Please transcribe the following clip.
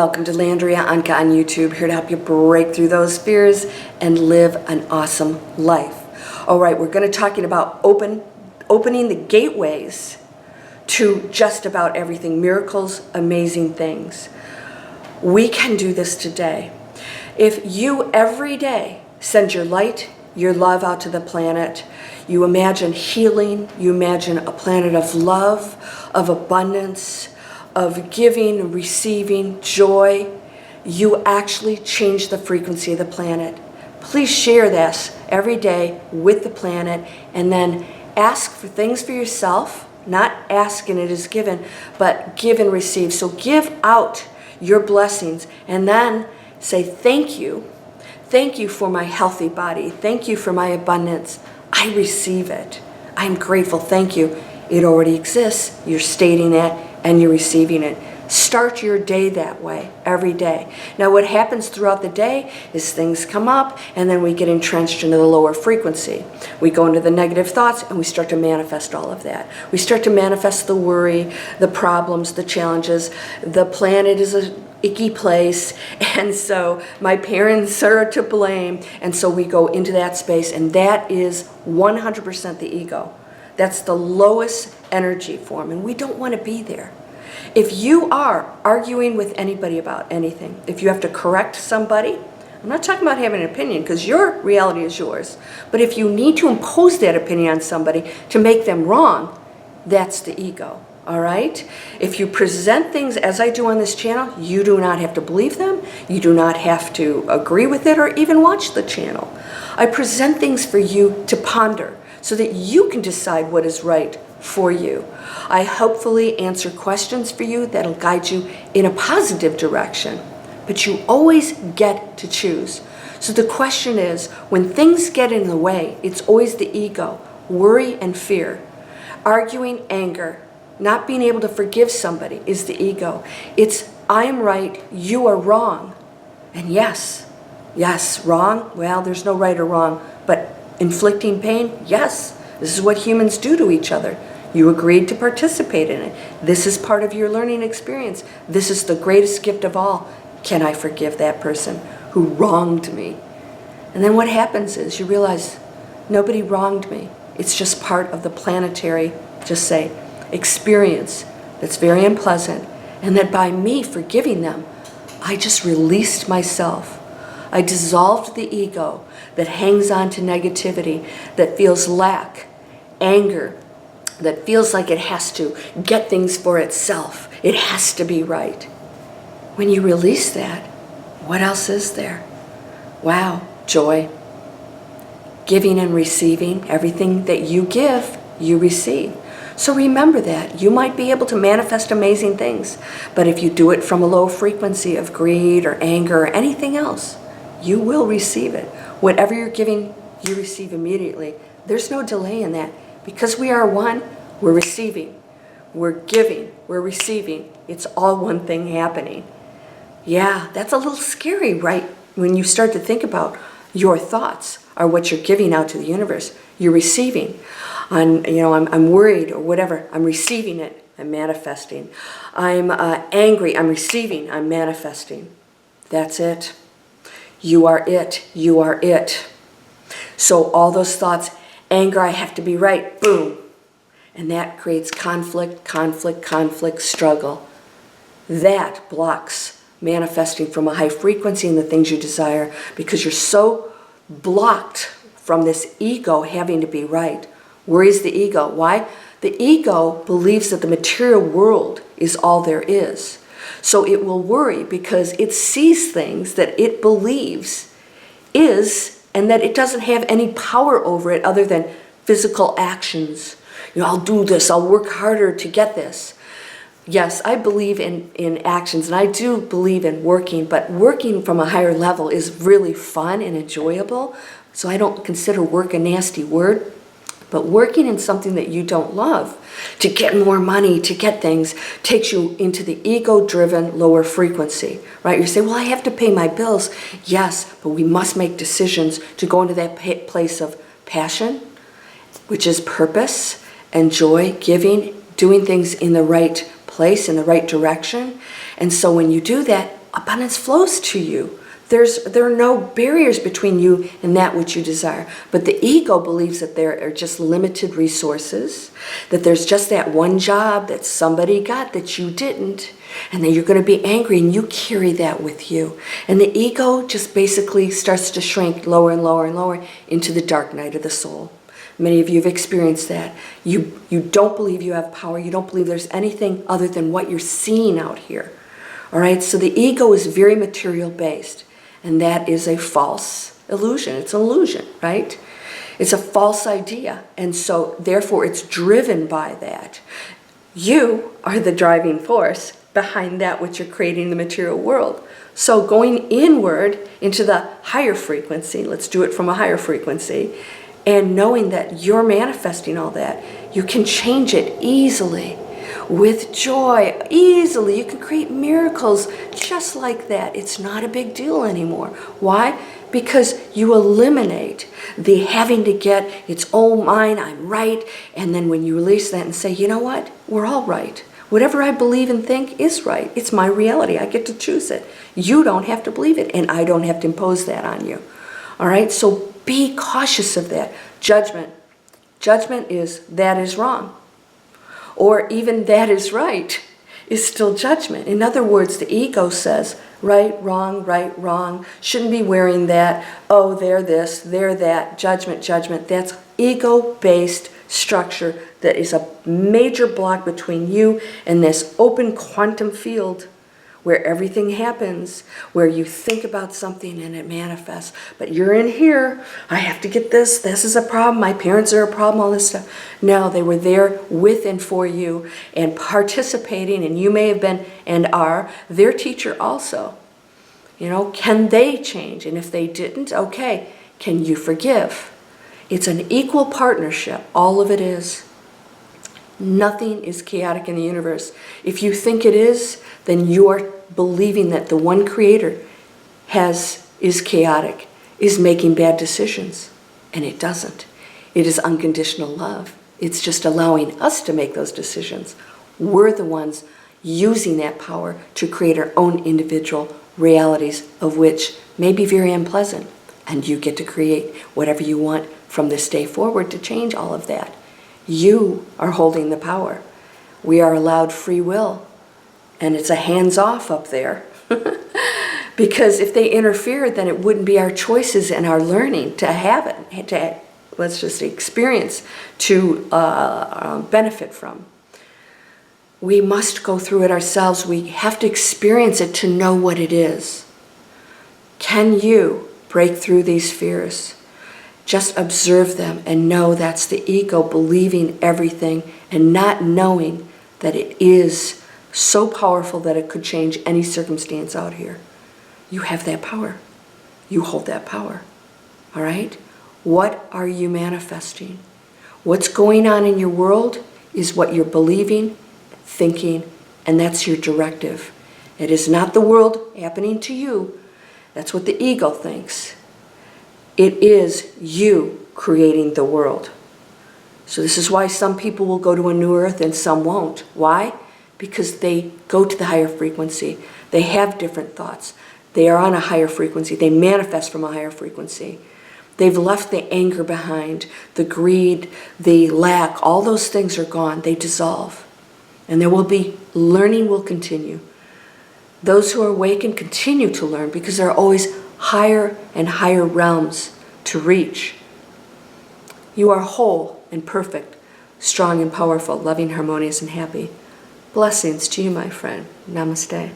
Welcome to Landria Onkka on YouTube, here to help you break through those fears and live an awesome life. All right, we're going to talking about opening the gateways to just about everything, miracles, amazing things. We can do this today. If you every day send your light, your love out to the planet, you imagine healing, you imagine a planet of love, of abundance, of giving, receiving, joy, you actually change the frequency of the planet. Please share this every day with the planet, and then ask for things for yourself, not ask and it is given, but give and receive. So give out your blessings and then say thank you. Thank you for my healthy body. Thank you for my abundance. I receive it. I'm grateful. Thank you. It already exists. You're stating it and you're receiving it. Start your day that way, every day. Now what happens throughout the day is things come up and then we get entrenched into the lower frequency. We go into the negative thoughts and we start to manifest all of that. We start to manifest the worry, the problems, the challenges. The planet is a icky place, and so my parents are to blame, and so we go into that space, and that is 100% the ego. That's the lowest energy form, and we don't want to be there. If you are arguing with anybody about anything, if you have to correct somebody, I'm not talking about having an opinion because your reality is yours, but if you need to impose that opinion on somebody to make them wrong, that's the ego. All right? If you present things as I do on this channel, you do not have to believe them. You do not have to agree with it or even watch the channel. I present things for you to ponder so that you can decide what is right for you. I hopefully answer questions for you that'll guide you in a positive direction, but you always get to choose. So the question is, when things get in the way, it's always the ego, worry and fear, arguing, anger, not being able to forgive somebody is the ego. It's I'm right, you are wrong. And yes, wrong, well, there's no right or wrong, but inflicting pain, yes, this is what humans do to each other. You agreed to participate in it. This is part of your learning experience. This is the greatest gift of all. Can I forgive that person who wronged me? And then what happens is you realize nobody wronged me. It's just part of the planetary, just say, experience that's very unpleasant, and that by me forgiving them, I just released myself. I dissolved the ego that hangs on to negativity, that feels lack, anger, that feels like it has to get things for itself. It has to be right. When you release that, what else is there? Wow, joy. Giving and receiving, everything that you give, you receive. So remember that. You might be able to manifest amazing things, but if you do it from a low frequency of greed or anger or anything else, you will receive it. Whatever you're giving, you receive immediately. There's no delay in that. Because we are one, we're receiving, we're giving, we're receiving. It's all one thing happening. Yeah, that's a little scary, right? When you start to think about your thoughts are what you're giving out to the universe. You're receiving. I'm worried or whatever. I'm receiving it. I'm manifesting. I'm angry. I'm receiving. I'm manifesting. That's it. You are it. You are it. So all those thoughts, anger, I have to be right, boom. And that creates conflict, struggle. That blocks manifesting from a high frequency in the things you desire because you're so blocked from this ego having to be right. Worries the ego. Why? The ego believes that the material world is all there is. So it will worry because it sees things that it believes is, and that it doesn't have any power over it other than physical actions. I'll do this, I'll work harder to get this. Yes, I believe in actions, and I do believe in working, but working from a higher level is really fun and enjoyable. So I don't consider work a nasty word. But working in something that you don't love to get more money, to get things, takes you into the ego-driven lower frequency, right? You say, well, I have to pay my bills. Yes, but we must make decisions to go into that place of passion, which is purpose and joy, giving, doing things in the right place, in the right direction. And so when you do that, abundance flows to you. There are no barriers between you and that which you desire. But the ego believes that there are just limited resources, that there's just that one job that somebody got that you didn't, and then you're going to be angry, and you carry that with you. And the ego just basically starts to shrink lower and lower and lower into the dark night of the soul. Many of you have experienced that. You don't believe you have power. You don't believe there's anything other than what you're seeing out here. All right, so the ego is very material based. And that is a false illusion. It's an illusion, right? It's a false idea. And so, therefore, it's driven by that. You are the driving force behind that which you're creating in the material world. So going inward into the higher frequency, let's do it from a higher frequency, and knowing that you're manifesting all that, you can change it easily. With joy, easily. You can create miracles just like that. It's not a big deal anymore. Why? Because you eliminate the having to get, it's all mine, I'm right. And then when you release that and say, you know what? We're all right. Whatever I believe and think is right. It's my reality. I get to choose it. You don't have to believe it, and I don't have to impose that on you. All right? So be cautious of that. Judgment. Judgment is, that is wrong. Or even that is right, is still judgment. In other words, the ego says, right, wrong, shouldn't be wearing that, oh, they're this, they're that, judgment. That's ego-based structure that is a major block between you and this open quantum field where everything happens, where you think about something and it manifests. But you're in here, I have to get this is a problem, my parents are a problem, all this stuff. No, they were there with and for you and participating, and you may have been and are their teacher also. You know, can they change? And if they didn't, okay, can you forgive? It's an equal partnership, all of it is. Nothing is chaotic in the universe. If you think it is, then you are believing that the one creator is chaotic, is making bad decisions. And it doesn't. It is unconditional love. It's just allowing us to make those decisions. We're the ones using that power to create our own individual realities, of which may be very unpleasant. And you get to create whatever you want from this day forward to change all of that. You are holding the power. We are allowed free will. And it's a hands-off up there. Because if they interfered, then it wouldn't be our choices and our learning to have it, to, let's just experience, to benefit from. We must go through it ourselves. We have to experience it to know what it is. Can you break through these fears? Just observe them and know that's the ego believing everything and not knowing that it is so powerful that it could change any circumstance out here. You have that power. You hold that power. All right? What are you manifesting? What's going on in your world is what you're believing, thinking, and that's your directive. It is not the world happening to you. That's what the ego thinks. It is you creating the world. So this is why some people will go to a new earth and some won't. Why? Because they go to the higher frequency. They have different thoughts. They are on a higher frequency. They manifest from a higher frequency. They've left the anger behind, the greed, the lack. All those things are gone. They dissolve. And there will be, learning will continue. Those who are awakened continue to learn because there are always higher and higher realms to reach. You are whole and perfect, strong and powerful, loving, harmonious, and happy. Blessings to you, my friend. Namaste.